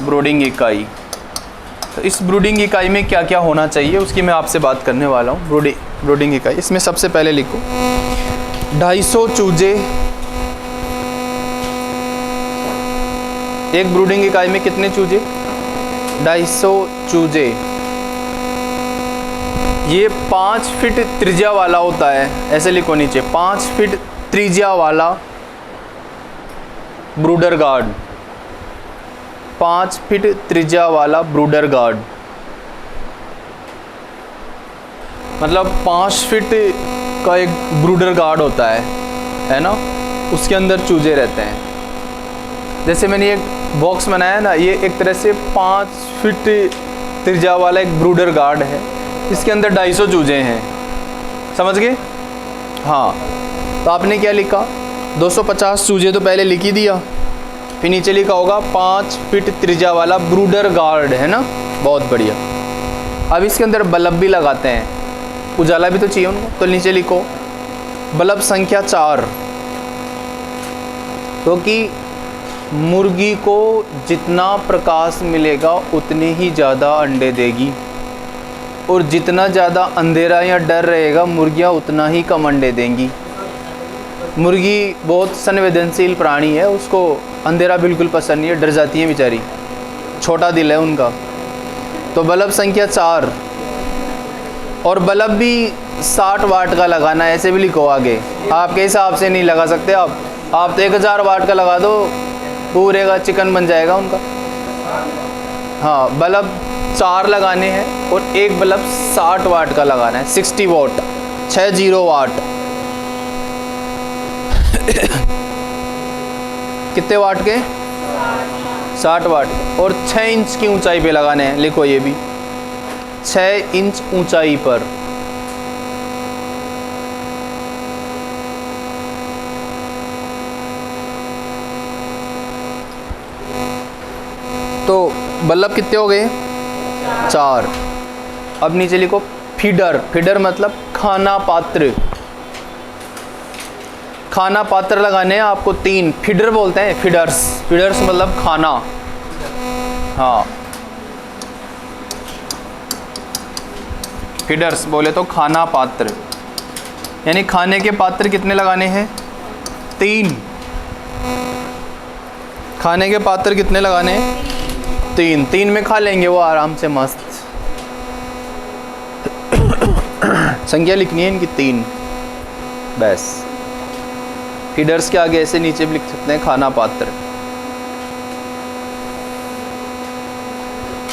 Brooding इकाई। तो इस ब्रूडिंग इकाई में क्या क्या होना चाहिए उसकी मैं आपसे बात करने वाला हूँ। ब्रूडिंग इकाई, इसमें सबसे पहले लिखो 250 चूजे। एक ब्रूडिंग इकाई में कितने चूजे? 250 चूजे। ये 5 फीट त्रिज्या वाला होता है, ऐसे लिखो नीचे, 5 फीट त्रिज्या वाला ब्रूडर गार्ड। 5 फीट त्रिज्या वाला ब्रूडर गार्ड, मतलब 5 फीट का एक ब्रूडर गार्ड होता है ना, उसके अंदर चूजे रहते हैं। जैसे मैंने एक बॉक्स बनाया ना, ये एक तरह से 5 फीट त्रिज्या वाला एक ब्रूडर गार्ड है, इसके अंदर 250 चूजे हैं, समझ गए? हाँ, तो आपने क्या लिखा? 250 चूजे तो पहले लिख ही दिया, फिर नीचे लिखा होगा 5 फीट त्रिज्या वाला ब्रूडर गार्ड, है ना, बहुत बढ़िया। अब इसके अंदर बल्ब भी लगाते हैं, उजाला भी तो चाहिए उनको, तो नीचे लिखो बल्ब संख्या 4, क्योंकि मुर्गी को जितना प्रकाश मिलेगा उतनी ही ज़्यादा अंडे देगी, और जितना ज़्यादा अंधेरा या डर रहेगा मुर्गियाँ उतना ही कम अंडे देंगी। मुर्गी बहुत संवेदनशील प्राणी है, उसको अंधेरा बिल्कुल पसंद नहीं है, डर जाती है बेचारी, छोटा दिल है उनका। तो बल्ब संख्या 4, और बल्ब भी 60 वाट का लगाना है, ऐसे भी लिखो आगे, आपके हिसाब से नहीं लगा सकते आप तो 1000 वाट का लगा दो, पूरे का चिकन बन जाएगा उनका। हाँ, बल्ब 4 लगाने हैं और एक बल्ब 60 वाट का लगाना है, 60 वाट, 60 वाट। कितने वाट के? 60 वाट। और 6 इंच की ऊंचाई पे लगाने हैं, लिखो ये भी, 6 इंच ऊंचाई पर। तो बल्ब कितने हो गए? 4। अब नीचे लिखो फीडर। फीडर मतलब खाना पात्र। खाना पात्र लगाने हैं आपको 3, फीडर बोलते हैं, फीडर्स। फीडर्स मतलब खाना। हाँ, फीडर्स बोले तो खाना पात्र, यानी खाने के पात्र कितने लगाने हैं? 3। खाने के पात्र कितने लगाने हैं? 3 में खा लेंगे वो आराम से, मस्त। संख्या लिखनी है इनकी 3, बस। फीडर्स के आगे ऐसे नीचे भी लिख सकते हैं खाना पात्र।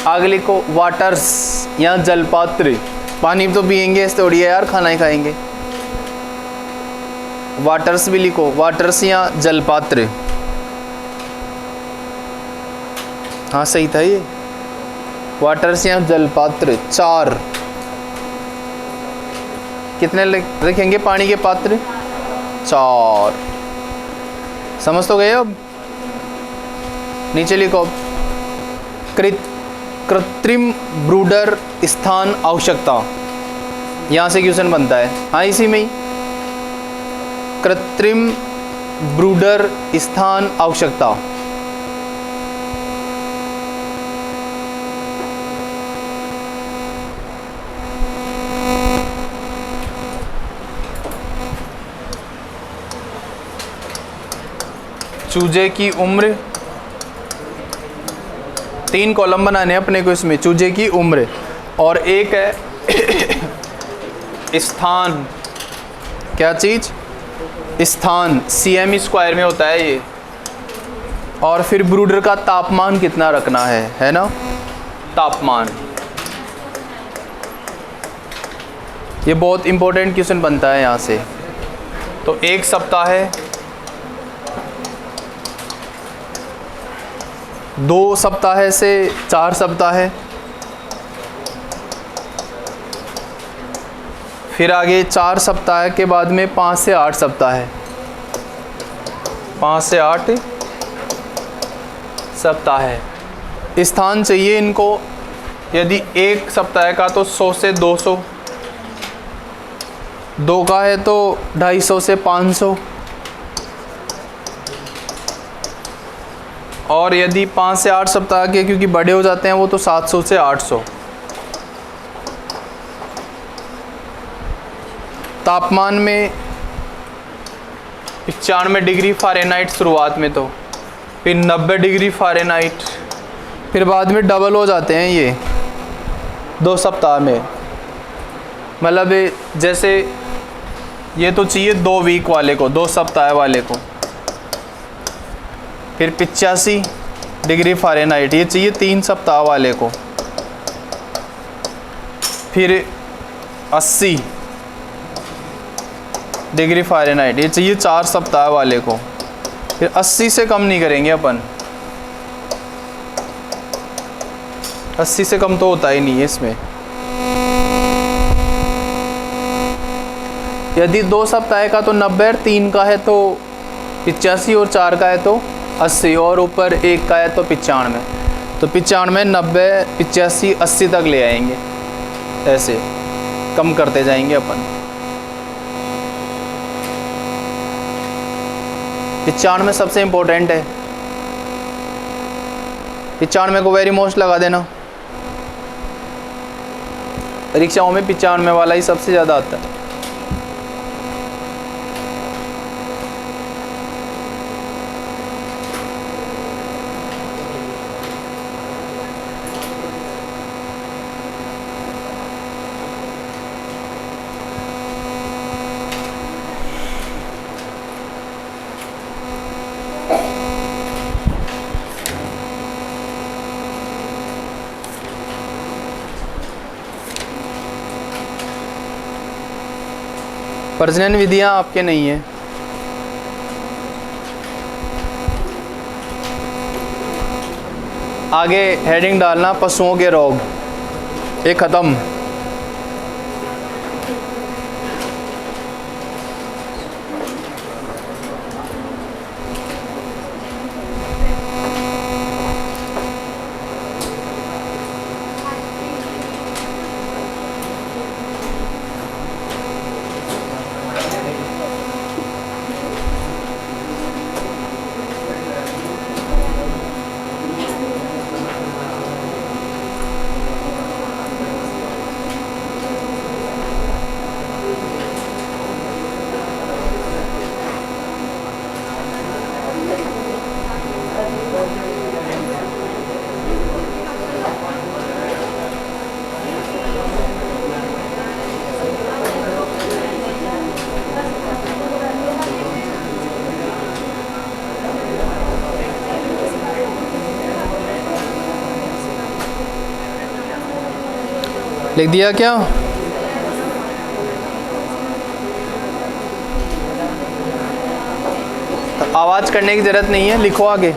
आगे लिखो वाटर्स या जलपात्र। पानी तो पियेंगे, इस थोड़ी है यार, खाना ही खाएंगे। वाटर्स भी लिखो, वाटर्स या जलपात्र। हाँ सही था ये, वाटर्स या जलपात्र 4। कितने रखेंगे पानी के पात्र? 4। समझ तो गए अब? नीचे लिखो कृत्रिम ब्रूडर स्थान आवश्यकता। यहाँ से क्वेश्चन बनता है, हाँ इसी में ही, कृत्रिम ब्रूडर स्थान आवश्यकता। चूजे की उम्र, 3 कॉलम बनाने हैं अपने को इसमें, चूजे की उम्र, और एक है स्थान। क्या चीज़? स्थान, cm² में होता है ये। और फिर ब्रूडर का तापमान कितना रखना है ना, तापमान। ये बहुत इंपॉर्टेंट क्वेश्चन बनता है यहाँ से। तो 1 सप्ताह है, 2 सप्ताह से 4 सप्ताह है, फिर आगे 4 सप्ताह के बाद में 5 से 8 सप्ताह है, 5 से 8 सप्ताह है। स्थान चाहिए इनको, यदि 1 सप्ताह का तो 100 से 200, 2 का है तो 250 से 500, और यदि 5 से 8 सप्ताह के, क्योंकि बड़े हो जाते हैं वो, तो 700 से 800। तापमान में 95 डिग्री फ़ारेनहाइट शुरुआत में, तो फिर 90 डिग्री फ़ारेनहाइट, फिर बाद में डबल हो जाते हैं ये 2 सप्ताह में। मतलब जैसे ये तो चाहिए 2 वीक वाले को, 2 सप्ताह वाले को, फिर 85 डिग्री फ़ारेनहाइट ये चाहिए 3 सप्ताह वाले को, फिर 80 डिग्री फ़ारेनहाइट ये चाहिए 4 सप्ताह वाले को, फिर 80 से कम नहीं करेंगे अपन, 80 से कम तो होता ही नहीं है इसमें। यदि 2 सप्ताह का तो 90, 3 का है तो 85 और 4 का है तो 80 और ऊपर 1 का है तो 95। तो 95, 90, 85, 80 तक ले आएंगे, ऐसे कम करते जाएंगे अपन। 95 सबसे इम्पोर्टेंट है, 95 को वेरी मोस्ट लगा देना। परीक्षाओं में 95 वाला ही सबसे ज़्यादा आता है। प्रजनन विधियां आपके नहीं है। आगे हेडिंग डालना पशुओं के रोग, ये ख़त्म। लिख दिया क्या? तो आवाज़ करने की ज़रूरत नहीं है, लिखो आगे।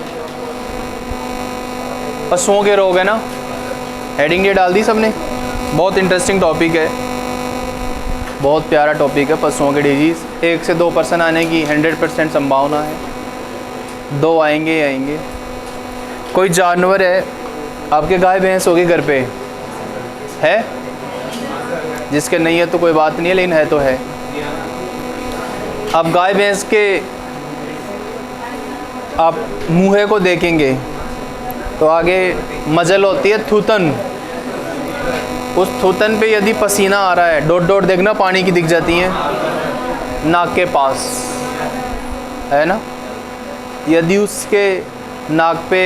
पशुओं के रोग है ना, हेडिंग ये डाल दी सबने। बहुत इंटरेस्टिंग टॉपिक है, बहुत प्यारा टॉपिक है। पशुओं के डिजीज़ 1 से 2% आने की 100% संभावना है, 2 आएंगे ही आएंगे। कोई जानवर है आपके, गाय भैंस होगी घर पे है, जिसके नहीं है तो कोई बात नहीं है, लेकिन है तो है। अब गाय भैंस के आप मुँहे को देखेंगे तो आगे मजल होती है, थूथन। उस थूथन पे यदि पसीना आ रहा है, डॉट डॉट देखना पानी की दिख जाती हैं नाक के पास, है ना। यदि उसके नाक पे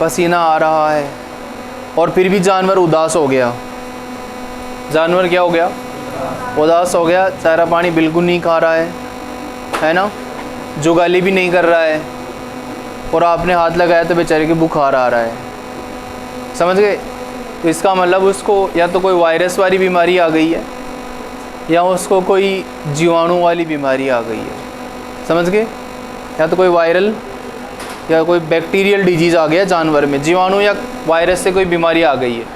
पसीना आ रहा है और फिर भी जानवर उदास हो गया, जानवर क्या हो गया? उदास हो गया, चारा पानी बिल्कुल नहीं खा रहा है ना, जुगाली भी नहीं कर रहा है, और आपने हाथ लगाया तो बेचारे के बुखार आ रहा है, समझ गए। तो इसका मतलब उसको या तो कोई वायरस वाली बीमारी आ गई है, या उसको कोई जीवाणु वाली बीमारी आ गई है, समझ गए। या तो कोई वायरल या कोई बैक्टीरियल डिजीज़ आ गया जानवर में, जीवाणु या वायरस से कोई बीमारी आ गई है।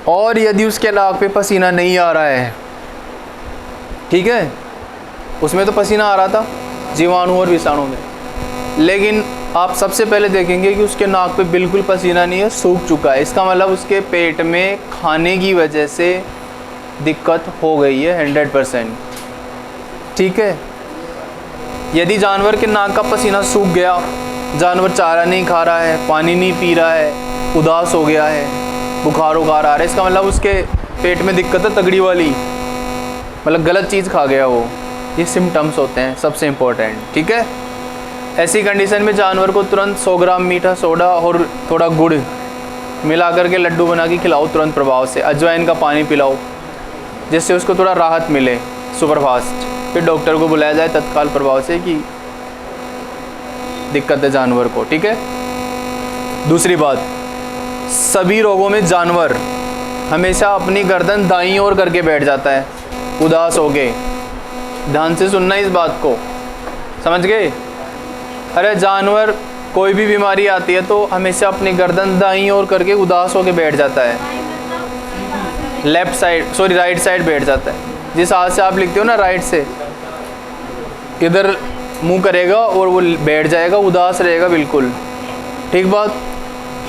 और यदि उसके नाक पे पसीना नहीं आ रहा है, ठीक है, उसमें तो पसीना आ रहा था जीवाणु और विषाणु में, लेकिन आप सबसे पहले देखेंगे कि उसके नाक पे बिल्कुल पसीना नहीं है, सूख चुका है। इसका मतलब उसके पेट में खाने की वजह से दिक्कत हो गई है 100%, ठीक है। यदि जानवर के नाक का पसीना सूख गया जानवर चारा नहीं खा रहा है, पानी नहीं पी रहा है, उदास हो गया है, बुखार उखार आ रहा है, इसका मतलब उसके पेट में दिक्कत है तगड़ी वाली, मतलब गलत चीज़ खा गया वो। ये सिम्टम्स होते हैं सबसे इम्पोर्टेंट, ठीक है। ऐसी कंडीशन में जानवर को तुरंत 100 ग्राम मीठा सोडा और थोड़ा गुड़ मिला करके लड्डू बना के खिलाओ तुरंत प्रभाव से। अजवाइन का पानी पिलाओ जिससे उसको थोड़ा राहत मिले सुपरफास्ट। फिर डॉक्टर को बुलाया जाए तत्काल प्रभाव से कि दिक्कत है जानवर को, ठीक है। दूसरी बात, सभी रोगों में जानवर हमेशा अपनी गर्दन दाईं ओर करके बैठ जाता है उदास हो गए। ध्यान से सुनना इस बात को, समझ गए। अरे जानवर कोई भी बीमारी आती है तो हमेशा अपनी गर्दन दाईं ओर करके उदास होकर बैठ जाता है, left side sorry right side बैठ जाता है। जिस हाथ से आप लिखते हो ना राइट से, इधर मुंह करेगा और वो बैठ जाएगा, उदास रहेगा बिल्कुल, ठीक बात।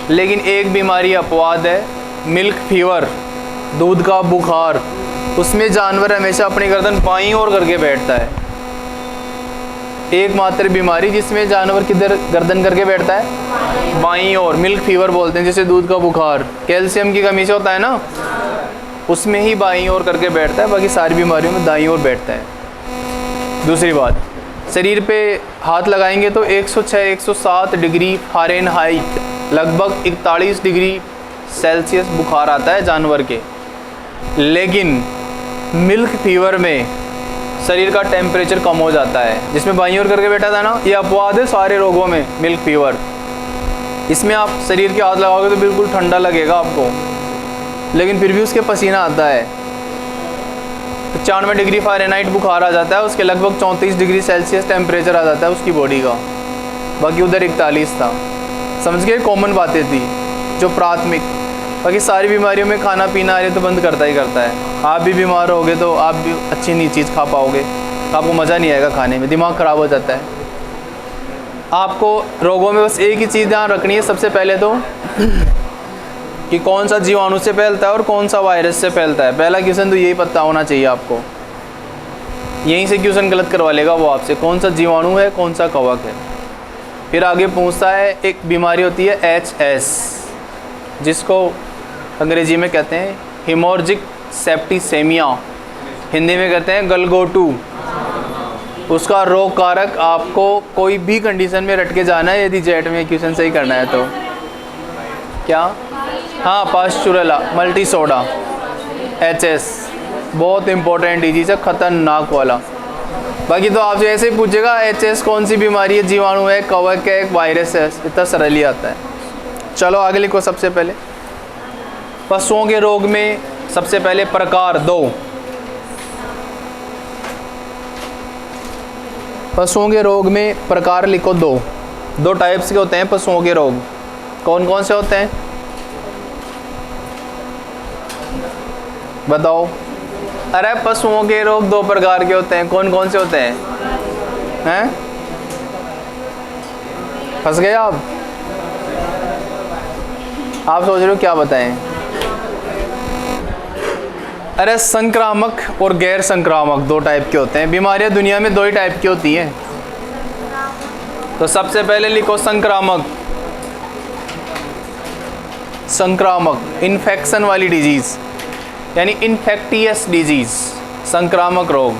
लेकिन एक बीमारी अपवाद है, मिल्क फीवर, दूध का बुखार, उसमें जानवर हमेशा अपनी गर्दन बाईं ओर करके बैठता है। एकमात्र बीमारी जिसमें जानवर किधर गर्दन करके बैठता है, बाईं ओर, मिल्क फीवर बोलते हैं, जैसे दूध का बुखार, कैल्शियम की कमी से होता है ना, उसमें ही बाईं ओर करके बैठता है, बाकी सारी बीमारियों में दाईं ओर बैठता है। दूसरी बात, शरीर पे हाथ लगाएंगे तो 106-107 डिग्री फ़ारेनहाइट, लगभग 41 डिग्री सेल्सियस बुखार आता है जानवर के। लेकिन मिल्क फीवर में शरीर का टेम्परेचर कम हो जाता है, जिसमें बाईं ओर करके बैठा था ना, ये अपवाद है सारे रोगों में मिल्क फीवर। इसमें आप शरीर के हाथ लगाओगे तो बिल्कुल ठंडा लगेगा आपको, लेकिन फिर भी उसके पसीना आता है। 95 डिग्री फ़ारेनहाइट बुखार आ जाता है उसके, लगभग 34 डिग्री सेल्सियस टेम्परेचर आ जाता है उसकी बॉडी का, बाकी उधर 41 था। समझ गए, कॉमन बातें थी जो प्राथमिक। बाकी सारी बीमारियों में खाना पीना आ रही तो बंद करता ही करता है। आप भी बीमार होगे तो आप भी अच्छी नहीं चीज़ खा पाओगे, आपको मज़ा नहीं आएगा खाने में, दिमाग ख़राब हो जाता है। आपको रोगों में बस एक ही चीज़ ध्यान रखनी है सबसे पहले तो, कि कौन सा जीवाणु से फैलता है और कौन सा वायरस से फैलता है। पहला क्वेश्चन तो यही पता होना चाहिए आपको, यहीं से क्वेश्चन गलत करवा लेगा वो आपसे, कौन सा जीवाणु है कौन सा कवक है। फिर आगे पूछता है, एक बीमारी होती है HS, जिसको अंग्रेजी में कहते हैं हेमोरेजिक सेप्टिसेमिया, हिंदी में कहते हैं गलगोटू। उसका रोग कारक आपको कोई भी कंडीशन में रट के जाना है, यदि जेट में क्वेश्चन सही करना है तो। क्या? हाँ, पास्चुरेला मल्टी सोडा, HS बहुत इंपॉर्टेंट डिजीज है, ख़तरनाक वाला। बाकी तो आपसे ऐसे ही पूछेगा HS कौन सी बीमारी है, जीवाणु है, कवक है, वायरस है, इतना सरल ही आता है। चलो आगे लिखो। सबसे पहले पशुओं के रोग में सबसे पहले प्रकार 2, पशुओं के रोग में प्रकार लिखो 2 टाइप्स के होते हैं पशुओं के रोग। कौन कौन से होते हैं बताओ? अरे पशुओं के रोग 2 प्रकार के होते हैं, कौन कौन से होते हैं? फंस गए आप सोच रहे हो क्या बताएं? अरे संक्रामक और गैर संक्रामक 2 टाइप के होते हैं। बीमारियां दुनिया में 2 ही टाइप की होती हैं। तो सबसे पहले लिखो संक्रामक, संक्रामक इन्फेक्शन वाली डिजीज़, यानी इन्फेक्टियस डिजीज़, संक्रामक रोग।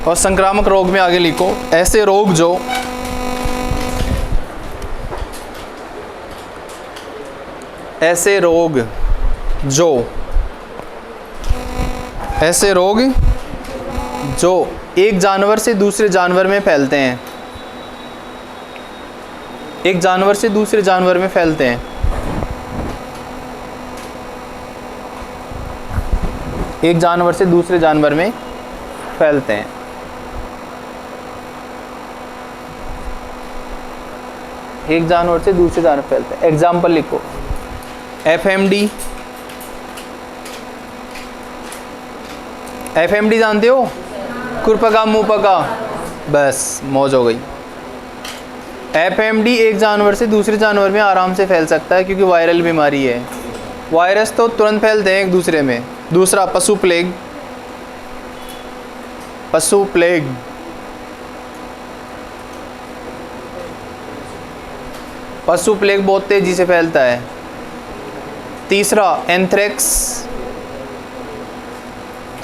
और संक्रामक रोग में आगे लिखो ऐसे रोग जो ऐसे रोग जो एक जानवर से दूसरे जानवर में फैलते हैं, एक जानवर से दूसरे जानवर में फैलते हैं, एक जानवर से दूसरे जानवर में फैलते हैं। एक जानवर से दूसरे जानवर में फैलते हैं। एग्जाम्पल लिखो FMD। FMD जानते हो? खुरपका मुंहपका, बस मौज हो गई। FMD एक जानवर से दूसरे जानवर में आराम से फैल सकता है क्योंकि वायरल बीमारी है। वायरस तो तुरंत फैलते हैं एक दूसरे में। दूसरा पशु प्लेग, पशु प्लेग बहुत तेज़ी से फैलता है। तीसरा एंथ्रेक्स,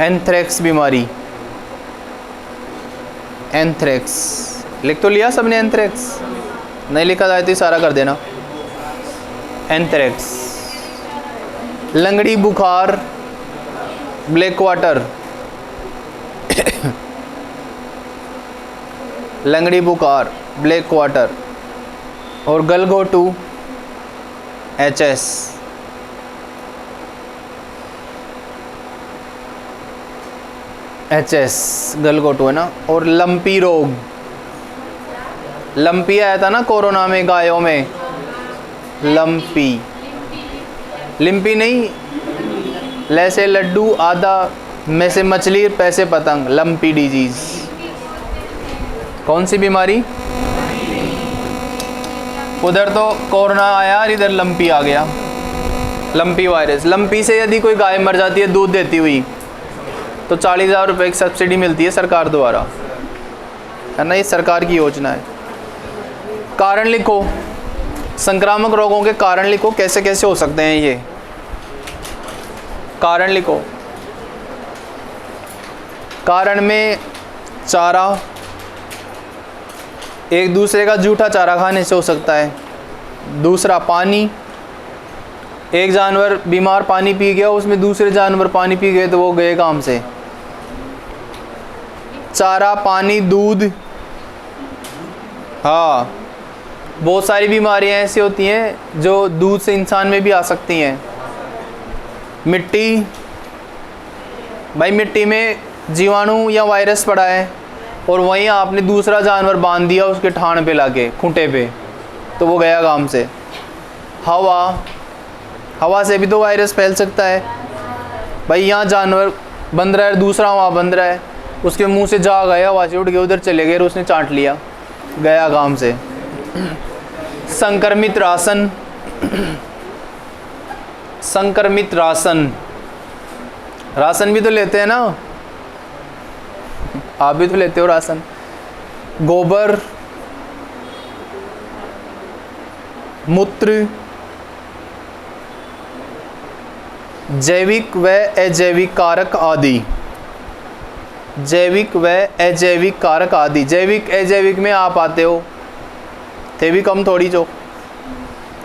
एंथ्रेक्स बीमारी, एंथ्रेक्स लिख तो लिया सबने, एंथ्रेक्स नहीं लिखा जाए तो इशारा कर देना। एंथ्रेक्स, लंगड़ी बुखार, ब्लैक वाटर, लंगड़ी बुखार, ब्लैक वाटर और गलघोटू, HS। HS गलघोटू है ना। और लंपी रोग, लंपी आया था ना कोरोना में गायों में, लंपी, लिम्पी नहीं, लैसे लड्डू, आधा में से मछली, पैसे पतंग, लंपी डिजीज। कौन सी बीमारी? उधर तो कोरोना आया और इधर लंपी आ गया, लंपी वायरस। लंपी से यदि कोई गाय मर जाती है दूध देती हुई तो 40,000 रुपये की सब्सिडी मिलती है सरकार द्वारा, है ना, ये सरकार की योजना है। कारण लिखो, संक्रामक रोगों के कारण लिखो, कैसे कैसे हो सकते हैं ये कारण लिखो। कारण में चारा, एक दूसरे का जूठा चारा खाने से हो सकता है। दूसरा पानी, एक जानवर बीमार पानी पी गया, उसमें दूसरे जानवर पानी पी गए तो वो गए काम से। चारा, पानी, दूध, हाँ, बहुत सारी बीमारियां ऐसी होती हैं जो दूध से इंसान में भी आ सकती हैं। मिट्टी, भाई मिट्टी में जीवाणु या वायरस पड़ा है और वहीं आपने दूसरा जानवर बांध दिया उसके ठाण पे लाके, खूंटे पे, तो वो गया काम से। हवा, हवा से भी तो वायरस फैल सकता है। भाई यहाँ जानवर बंध रहा है, दूसरा वहाँ बंध रहा है, उसके मुंह से जा गया, हवा से उड़ के उधर चले गए और उसने चाट लिया, गया काम से। संक्रमित राशन, संक्रमित राशन, राशन भी तो लेते हैं ना, आप भी तो लेते हो राशन। गोबर, मूत्र, जैविक व अजैविक कारक आदि, जैविक व अजैविक कारक आदि। जैविक अजैविक में आप आते हो, थे भी कम थोड़ी जो,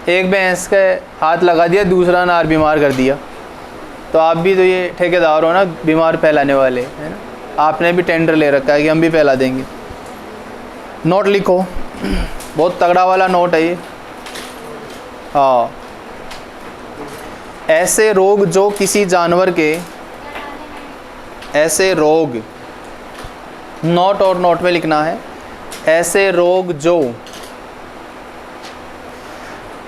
एक भैंस के हाथ लगा दिया, दूसरा नार बीमार कर दिया, तो आप भी तो ये ठेकेदार हो ना, बीमार फैलाने वाले, है ना, आपने भी टेंडर ले रखा है कि हम भी फैला देंगे। नोट लिखो, बहुत तगड़ा वाला नोट है ये। हाँ, ऐसे रोग जो किसी जानवर के, ऐसे रोग, नोट और नोट में लिखना है, ऐसे रोग जो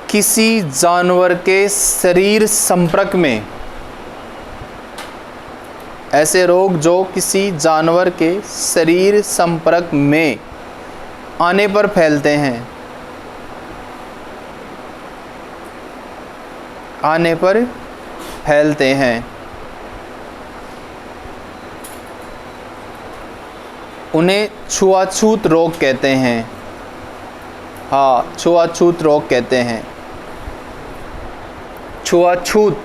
किसी जानवर के शरीर संपर्क में, ऐसे रोग जो किसी जानवर के शरीर संपर्क में आने पर फैलते हैं, आने पर फैलते हैं, उन्हें छुआछूत रोग कहते हैं। हाँ, छुआछूत रोग कहते हैं, छुआछूत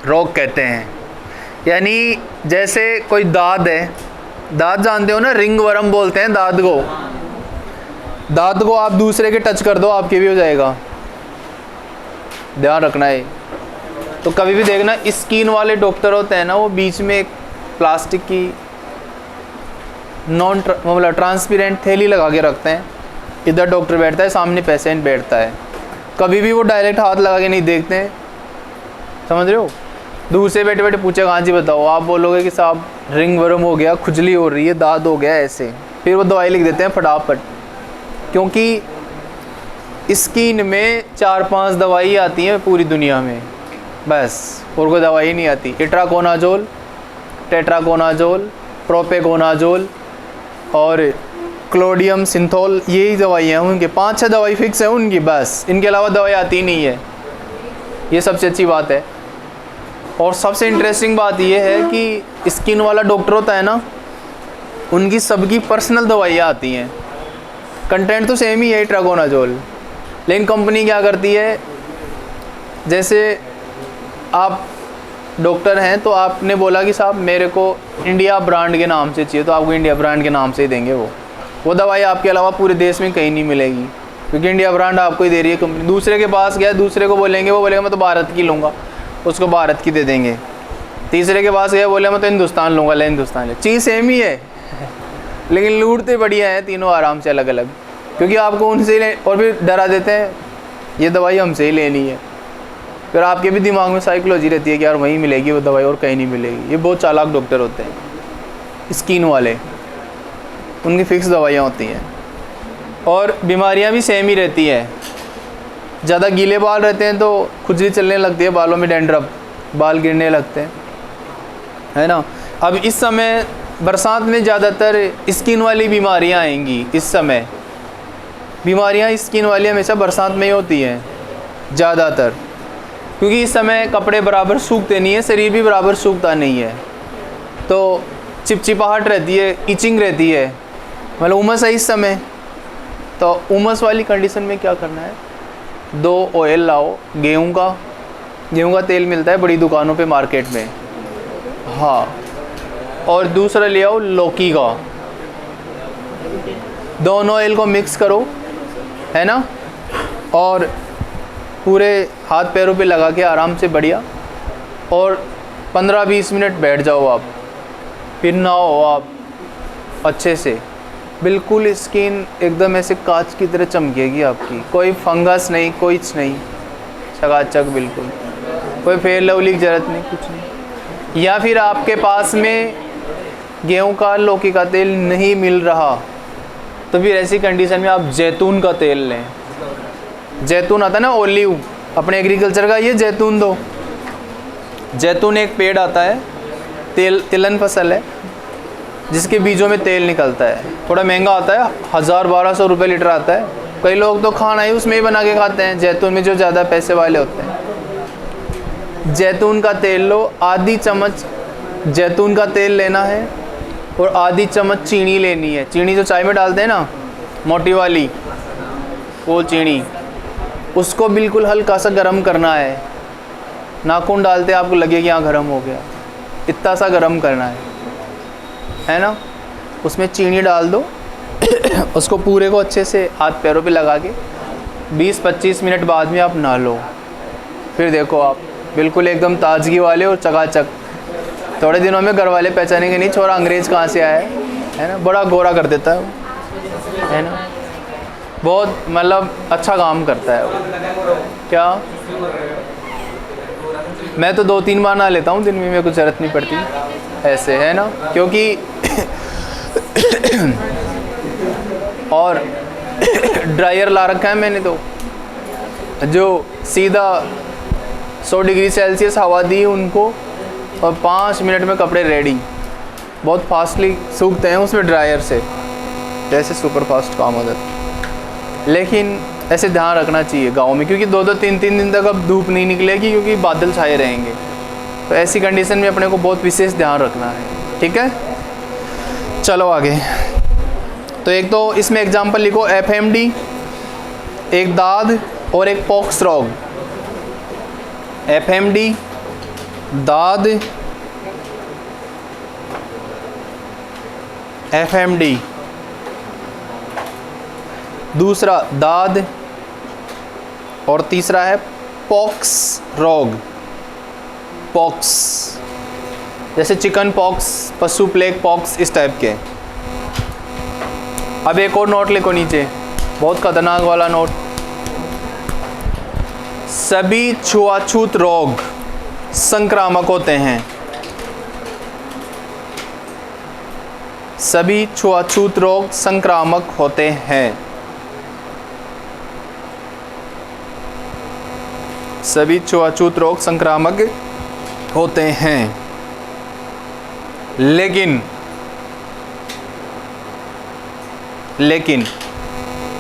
रोग कहते हैं। यानी जैसे कोई दाद है, दाद जानते हो ना, रिंग वर्म बोलते हैं दाद को, दाद को आप दूसरे के टच कर दो आपके भी हो जाएगा, ध्यान रखना है। तो कभी भी देखना, स्किन वाले डॉक्टर होते हैं ना, वो बीच में एक प्लास्टिक की मतलब ट्रांसपेरेंट थैली लगा के रखते हैं, इधर डॉक्टर बैठता है, सामने पेशेंट बैठता है, कभी भी वो डायरेक्ट हाथ लगा के नहीं देखते हैं, समझ रहे हो। दूर से बैठे बैठे पूछेगा, हाँ जी बताओ, आप बोलोगे कि साहब रिंग वर्म हो गया, खुजली हो रही है, दाद हो गया, ऐसे, फिर वो दवाई लिख देते हैं फटाफट, क्योंकि स्किन में 4-5 दवाई आती हैं पूरी दुनिया में, बस और कोई दवाई नहीं आती। इट्राकोनाजोल, टेट्राकोनाजोल, प्रोपेकोनाजोल और क्लोडियम सिंथोल, यही दवाइयाँ हैं उनके, 5-6 दवाई फिक्स है उनकी, बस इनके अलावा दवाई आती नहीं है। ये सबसे अच्छी बात है। और सबसे इंटरेस्टिंग बात ये है कि स्किन वाला डॉक्टर होता है ना, उनकी सबकी पर्सनल दवाइयाँ आती हैं, कंटेंट तो सेम ही है ट्राकोनाजोल, लेकिन कंपनी क्या करती है, जैसे आप डॉक्टर हैं तो आपने बोला कि साहब मेरे को इंडिया ब्रांड के नाम से चाहिए, तो आपको इंडिया ब्रांड के नाम से ही देंगे। वो दवाई आपके अलावा पूरे देश में कहीं नहीं मिलेगी, क्योंकि इंडिया ब्रांड आपको ही दे रही है कंपनी। दूसरे के पास गया, दूसरे को बोलेंगे, वो बोलेगा मैं तो भारत की लूँगा, उसको भारत की दे देंगे। तीसरे के पास गया, बोले मैं तो हिंदुस्तान लूँगा, ले हिंदुस्तान ले। चीज़ सेम ही है लेकिन लूटते बढ़िया है तीनों आराम से अलग अलग, क्योंकि आपको उनसे ही ले, और फिर डरा देते हैं ये दवाई हमसे ही लेनी है। फिर आपके भी दिमाग में साइकोलॉजी रहती है कि यार वहीं मिलेगी वो दवाई और कहीं नहीं मिलेगी। ये बहुत चालाक डॉक्टर होते हैं स्किन वाले, उनकी फिक्स दवाइयाँ होती हैं। और बीमारियाँ भी सेम ही रहती है। ज़्यादा गीले बाल रहते हैं तो खुजली चलने लगती है, बालों में डैंड्रफ, बाल गिरने लगते हैं, है ना। अब इस समय बरसात में ज़्यादातर स्किन वाली बीमारियां आएंगी। इस समय बीमारियां स्किन वाली हमेशा बरसात में ही होती हैं ज़्यादातर, क्योंकि इस समय कपड़े बराबर सूखते नहीं है, शरीर भी बराबर सूखता नहीं है, तो चिपचिपाहट रहती है, इचिंग रहती है, मतलब उमस है इस समय। तो उमस वाली कंडीशन में क्या करना है, 2 ऑयल लाओ, गेहूं का तेल मिलता है बड़ी दुकानों पे मार्केट में, हाँ, और दूसरा ले आओ लौकी का। दोनों ऑयल को मिक्स करो, है ना, और पूरे हाथ पैरों पे लगा के आराम से बढ़िया, और 15-20 मिनट बैठ जाओ आप, फिर नहाओ आप अच्छे से, बिल्कुल स्किन एकदम ऐसे कांच की तरह चमकेगी आपकी, कोई फंगस नहीं, कुछ नहीं, चकाचक बिल्कुल, कोई फेयर लवली की ज़रूरत नहीं, कुछ नहीं। या फिर आपके पास में गेहूं का लौकी का तेल नहीं मिल रहा, तो फिर ऐसी कंडीशन में आप जैतून का तेल लें। जैतून आता है ना, ओलिव, अपने एग्रीकल्चर का, ये जैतून दो। जैतून एक पेड़ आता है, तिलन फसल है, जिसके बीजों में तेल निकलता है। थोड़ा महंगा आता है, 1000-1200 रुपये लीटर आता है। कई लोग तो खाना ही उसमें ही बना के खाते हैं, जैतून में, जो ज़्यादा पैसे वाले होते हैं। जैतून का तेल लो, आधी चम्मच जैतून का तेल लेना है, और आधी चम्मच चीनी लेनी है। चीनी जो चाय में डालते हैं ना, मोटी वाली, वो चीनी, उसको बिल्कुल हल्का सा गर्म करना है। नाखून डालते आपको लगे कि यहाँ गर्म हो गया, इतना सा गर्म करना है ना। उसमें चीनी डाल दो उसको पूरे को अच्छे से हाथ पैरों पे लगा के 20-25 मिनट बाद में आप नहा लो। फिर देखो आप बिल्कुल एकदम ताजगी वाले और चकाचक। थोड़े दिनों में घर वाले पहचानेंगे नहीं छोरा अंग्रेज़ कहाँ से आया है ना। बड़ा गोरा कर देता है वो, है ना, बहुत मतलब अच्छा काम करता है वो। क्या, मैं तो 2-3 बार नहा लेता हूँ दिन में, मेरे को ज़रूरत नहीं पड़ती ऐसे, है ना, क्योंकि और ड्रायर ला रखा है मैंने, तो जो सीधा 100 डिग्री सेल्सियस हवा दी उनको, और 5 मिनट में कपड़े रेडी। बहुत फास्टली सूखते हैं उसमें ड्रायर से, जैसे सुपर फास्ट काम हो जाता है। लेकिन ऐसे ध्यान रखना चाहिए गाँव में, क्योंकि 2-2 3-3 दिन तक अब धूप नहीं निकलेगी, क्योंकि बादल छाए रहेंगे। तो ऐसी कंडीशन में अपने को बहुत विशेष ध्यान रखना है, ठीक है। चलो आगे। तो एक तो इसमें एग्जाम्पल लिखो, FMD, एक दाद और एक पॉक्स रोग। FMD दाद, FMD दूसरा दाद, और तीसरा है पॉक्स रोग। पॉक्स जैसे चिकन पॉक्स, पशु प्लेग पॉक्स, इस टाइप के। अब एक और नोट लिखो नीचे, बहुत खतरनाक वाला नोट। सभी छुआछूत रोग संक्रामक होते हैं। सभी छुआछूत रोग संक्रामक होते हैं। सभी छुआछूत रोग संक्रामक होते हैं, लेकिन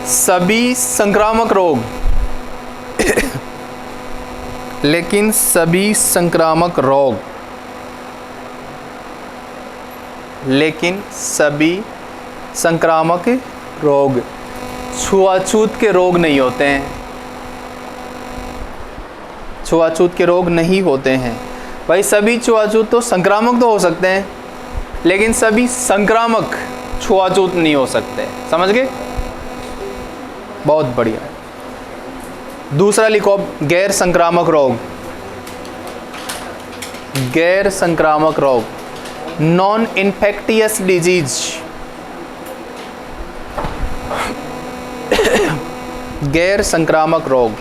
सभी संक्रामक रोग लेकिन सभी संक्रामक रोग छुआछूत के रोग नहीं होते हैं। छुआछूत के रोग नहीं होते हैं। भाई सभी छुआछूत तो संक्रामक तो हो सकते हैं, लेकिन सभी संक्रामक छुआछूत नहीं हो सकते। समझ गए? बहुत बढ़िया। दूसरा लिखो गैर संक्रामक रोग। गैर संक्रामक रोग, नॉन इन्फेक्टियस डिजीज। गैर संक्रामक रोग।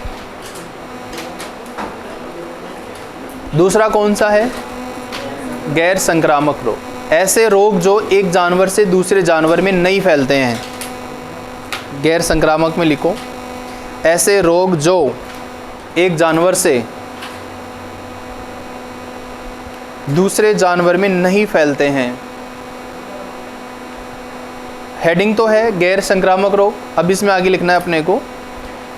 दूसरा कौन सा है? गैर संक्रामक रोग, ऐसे रोग जो एक जानवर से दूसरे जानवर में नहीं फैलते हैं। गैर संक्रामक में लिखो ऐसे रोग जो एक जानवर से दूसरे जानवर में नहीं फैलते हैं। हेडिंग तो है गैर संक्रामक रोग, अब इसमें आगे लिखना है अपने को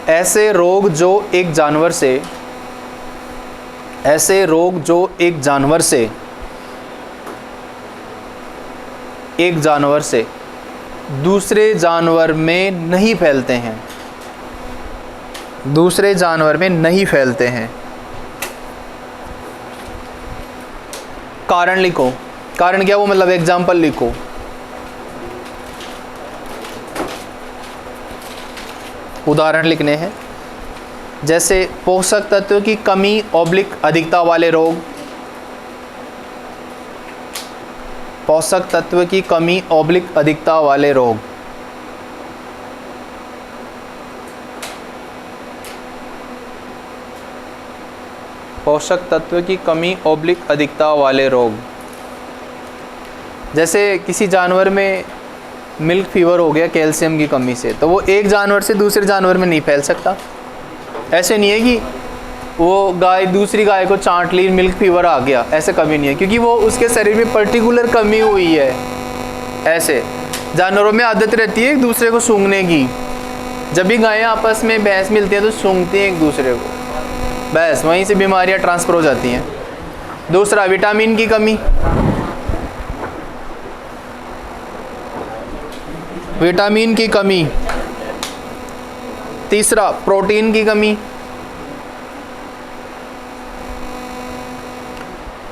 ऐसे रोग जो एक जानवर से, ऐसे रोग जो एक जानवर से, एक जानवर से दूसरे जानवर में नहीं फैलते हैं। दूसरे जानवर में नहीं फैलते हैं। कारण लिखो। कारण क्या, वो मतलब एग्जाम्पल लिखो। उदाहरण लिखने हैं, जैसे पोषक तत्व की कमी ऑब्लिक अधिकता वाले रोग। पोषक तत्व की कमी ऑब्लिक अधिकता वाले रोग। पोषक तत्व की कमी ऑब्लिक अधिकता वाले रोग। जैसे किसी जानवर में मिल्क फीवर हो गया कैल्शियम की कमी से, तो वो एक जानवर से दूसरे जानवर में नहीं फैल सकता। ऐसे नहीं है कि वो गाय दूसरी गाय को चाट ली, मिल्क फीवर आ गया, ऐसे कभी नहीं है, क्योंकि वो उसके शरीर में पर्टिकुलर कमी हुई है। ऐसे जानवरों में आदत रहती है एक दूसरे को सूंघने की। जब भी गायें आपस में भैंस मिलती हैं तो सूंघती हैं एक दूसरे को, बस वहीं से बीमारियां ट्रांसफर हो जाती हैं। दूसरा विटामिन की कमी। विटामिन की कमी। तीसरा प्रोटीन की कमी।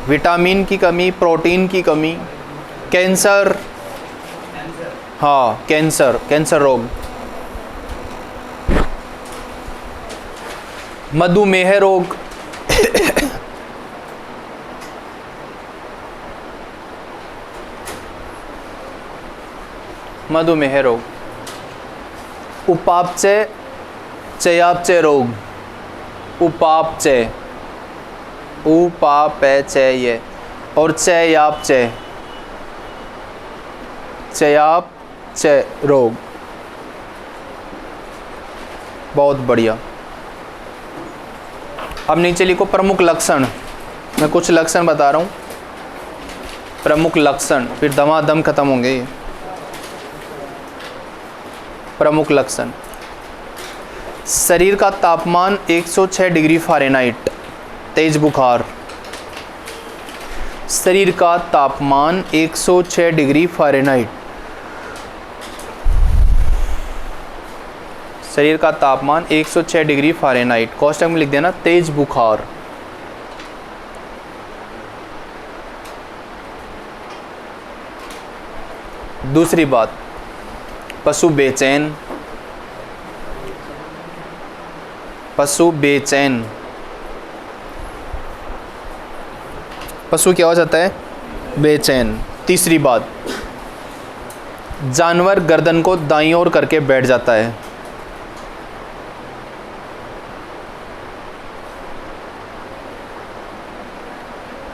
विटामिन की कमी, प्रोटीन की कमी। कैंसर, हाँ कैंसर, कैंसर रोग। मधुमेह रोग। मधुमेह रोग। उपापचय, चयापचय रोग। उपापचय, उपापचय और चयापचय, चयापचय रोग। बहुत बढ़िया। अब नीचे लिखो प्रमुख लक्षण। मैं कुछ लक्षण बता रहा हूँ, प्रमुख लक्षण, फिर दमादम खत्म होंगे ये। प्रमुख लक्षण, शरीर का तापमान 106 डिग्री फ़ारेनहाइट, तेज बुखार। शरीर का तापमान 106 डिग्री फ़ारेनहाइट, शरीर का तापमान 106 डिग्री फ़ारेनहाइट, कोष्टक में लिख देना तेज बुखार। दूसरी बात, पशु बेचैन, पशु बेचैन। पशु क्या हो जाता है? बेचैन। तीसरी बात, जानवर गर्दन को दाईं ओर करके बैठ जाता है।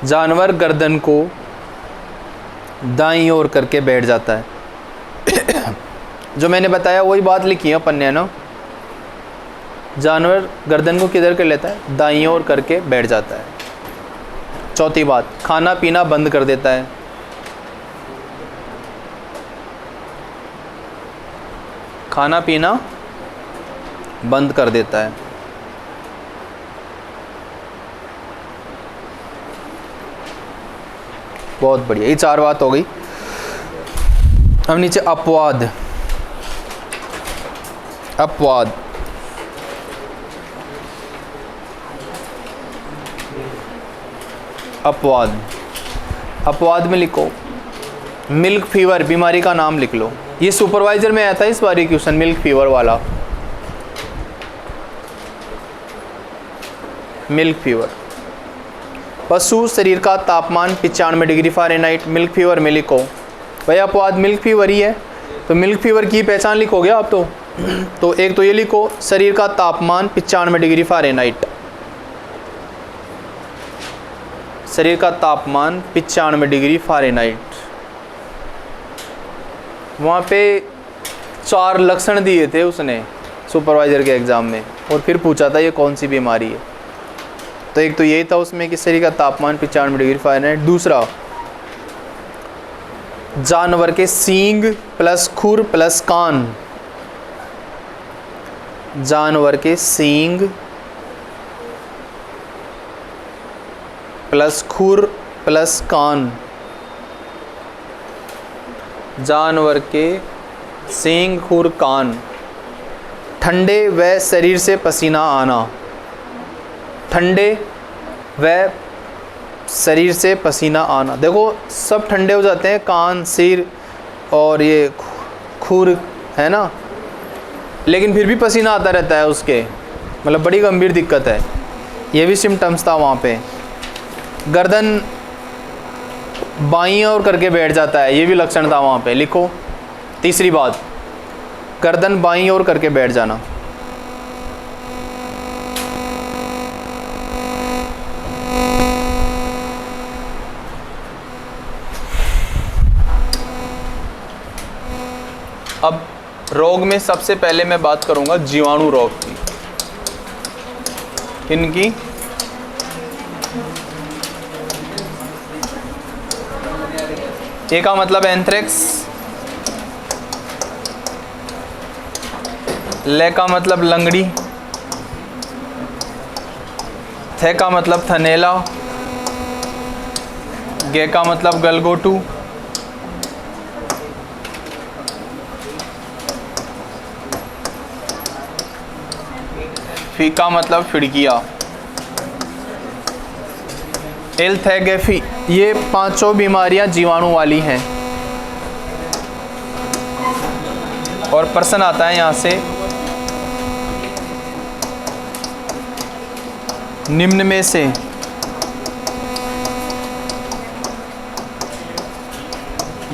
जानवर गर्दन को दाईं ओर करके बैठ जाता है। जो मैंने बताया वही बात लिखी है अपन ने ना। जानवर गर्दन को किधर कर लेता है? दाईं ओर करके बैठ जाता है। चौथी बात, खाना पीना बंद कर देता है। खाना पीना बंद कर देता है। बहुत बढ़िया, ये चार बात हो गई। अब नीचे अपवाद। अपवाद, अपवाद। अपवाद में लिखो मिल्क फीवर, बीमारी का नाम लिख लो। ये सुपरवाइजर में आया था इस बार क्वेश्चन, मिल्क फीवर वाला। Milk fever. पशु शरीर का तापमान 95 डिग्री फ़ारेनहाइट, मिल्क फीवर में लिखो। भाई अपवाद मिल्क फीवर ही है, तो मिल्क फीवर की पहचान लिखोगे आप तो एक तो ये लिखो शरीर का तापमान 95 डिग्री फ़ारेनहाइट, शरीर का तापमान 95 डिग्री फ़ारेनहाइट। वहाँ पे 4 लक्षण दिए थे उसने सुपरवाइज़र के एग्ज़ाम में, और फिर पूछा था ये कौन सी बीमारी है। तो एक तो यही था उसमें कि शरीर का तापमान 95 डिग्री फ़ारेनहाइट। दूसरा, जानवर के सींग प्लस खुर प्लस कान, जानवर के सींग प्लस खुर प्लस कान, जानवर के सींग खुर कान। ठंडे व शरीर से पसीना आना, ठंडे व शरीर से पसीना आना। देखो सब ठंडे हो जाते हैं, कान, सिर और ये खुर है ना, लेकिन फिर भी पसीना आता रहता है उसके, मतलब बड़ी गंभीर दिक्कत है। ये भी सिम्टम्स था वहाँ पे। गर्दन बाईं ओर करके बैठ जाता है, ये भी लक्षण था वहाँ पे, लिखो। तीसरी बात, गर्दन बाईं ओर करके बैठ जाना। अब रोग में सबसे पहले मैं बात करूंगा जीवाणु रोग की। इनकी ए का मतलब एंथ्रेक्स, ले का मतलब लंगड़ी, थे का मतलब थनेला, गे का मतलब गलगोटू, फी का मतलब फिड़किया, एल थे गे फी। ये 5 बीमारियां जीवाणु वाली हैं। और प्रश्न आता है यहाँ से, निम्न में से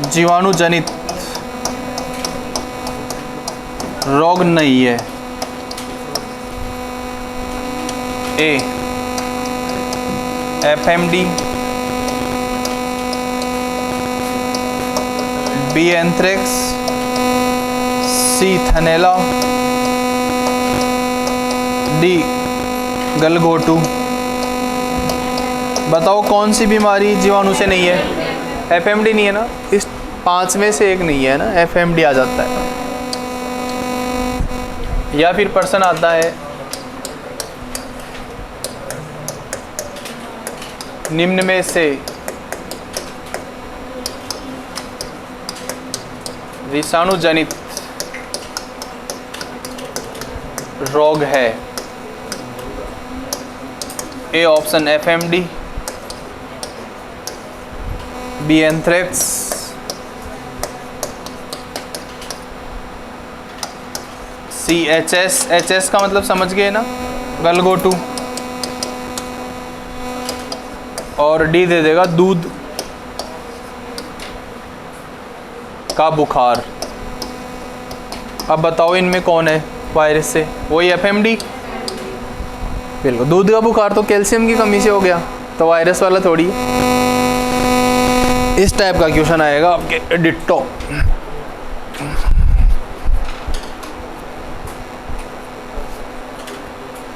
जीवाणु जनित रोग नहीं है। ए एफएमडी, बी एंथ्रेक्स, सी थनेला, डी गलघोटू। बताओ कौन सी बीमारी जीवाणु से नहीं है? एफएमडी नहीं है ना, इस 5 में से एक नहीं है ना, एफएमडी आ जाता है। या फिर प्रश्न आता है, निम्न में से विषाणु जनित रोग है। A option FMD, B anthrax, C HS, HS का मतलब समझ गए ना, गलघोटू, और डी दे देगा दूध का बुखार। अब बताओ इनमें कौन है वायरस से? वही एफएमडी, बिल्कुल। दूध का बुखार तो कैल्शियम की कमी से हो गया, तो वायरस वाला थोड़ी। इस टाइप का क्वेश्चन आएगा आपके डिट्टो।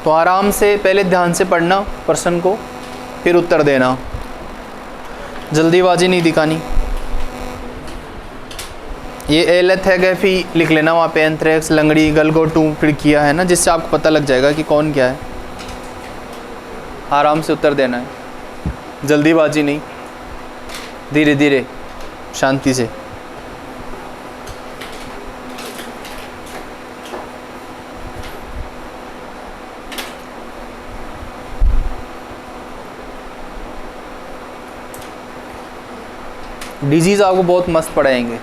तो आराम से पहले ध्यान से पढ़ना प्रश्न को, फिर उत्तर देना, जल्दीबाजी नहीं दिखानी। ये एलेथेगेफी लिख लेना वहाँ पे, एंथ्रेक्स, लंगड़ी, गलघोटू, फिड़किया है ना, जिससे आपको पता लग जाएगा कि कौन क्या है। आराम से उत्तर देना है, जल्दीबाजी नहीं, धीरे धीरे शांति से। डिजीज़ आपको बहुत मस्त पढ़ाएंगे,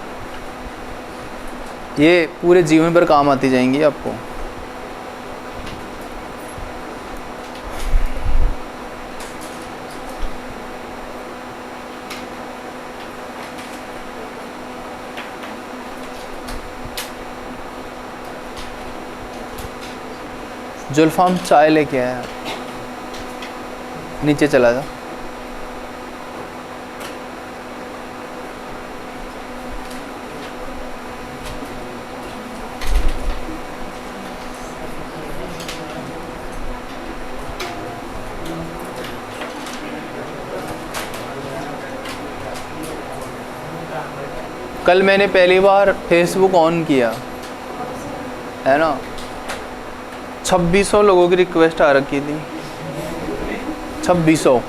ये पूरे जीवन भर काम आती जाएंगी आपको। जुल्फाम चाय लेके आया, नीचे चला जा। कल मैंने पहली बार फेसबुक ऑन किया है ना, 2600 लोगों की रिक्वेस्ट आ रखी थी, 2600।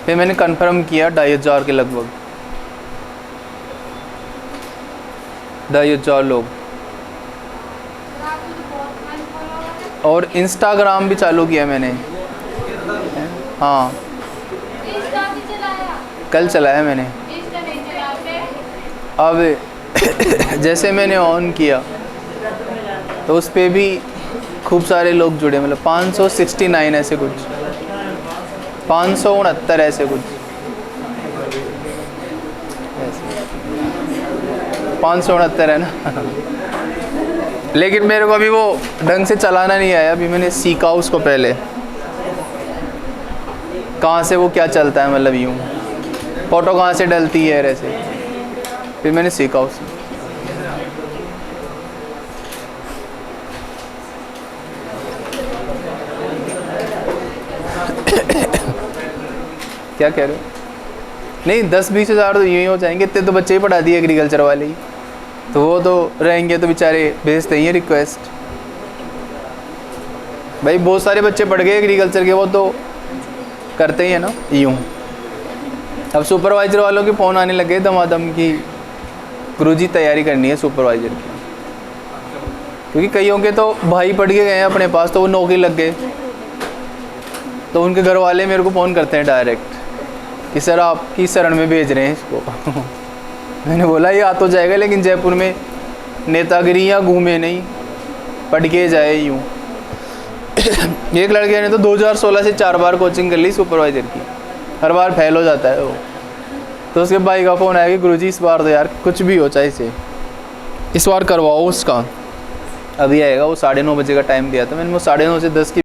फिर मैंने कंफर्म किया 2500 के लगभग, 2500 लोग। और इंस्टाग्राम भी चालू किया मैंने, हाँ कल चलाया मैंने। अब जैसे मैंने ऑन किया तो उस पर भी खूब सारे लोग जुड़े, मतलब 569 ऐसे कुछ, 569 ऐसे कुछ, 569 है ना। लेकिन मेरे को अभी वो ढंग से चलाना नहीं आया, अभी मैंने सीखा उसको पहले, कहाँ से वो क्या चलता है, मतलब यूँ फ़ोटो कहाँ से डलती है ऐसे, फिर मैंने सीखा उसमें। क्या कह रहे हो? नहीं 10-20 हज़ार तो यूँ ही हो जाएंगे, इतने तो बच्चे ही पढ़ा दिए एग्रीकल्चर वाले ही, तो वो तो रहेंगे तो बेचारे भेजते ही हैं रिक्वेस्ट। भाई बहुत सारे बच्चे पढ़ गए एग्रीकल्चर के, वो तो करते ही है ना यूँ। अब सुपरवाइज़र वालों के फ़ोन आने लगे दमादम की, गुरुजी तैयारी करनी है सुपरवाइज़र की, क्योंकि कईयों के तो भाई पढ़ के गए हैं अपने पास, तो वो नौकरी लग गए, तो उनके घर वाले मेरे को फ़ोन करते हैं डायरेक्ट कि सर आपकी शरण में भेज रहे हैं इसको। मैंने बोला ये आ तो जाएगा, लेकिन जयपुर में नेतागिरी या घूमे नहीं, पढ़ के जाए यूँ। एक लड़के ने तो 2016 से 4 बार कोचिंग कर ली सुपरवाइज़र की, हर बार फेल हो जाता है वो। तो उसके भाई का फ़ोन आया कि गुरुजी इस बार तो यार कुछ भी हो चाहे से इस बार करवाओ उसका। अभी आएगा, वो 9:30 बजे का टाइम दिया था मैंने, वो 9:30 से 10 की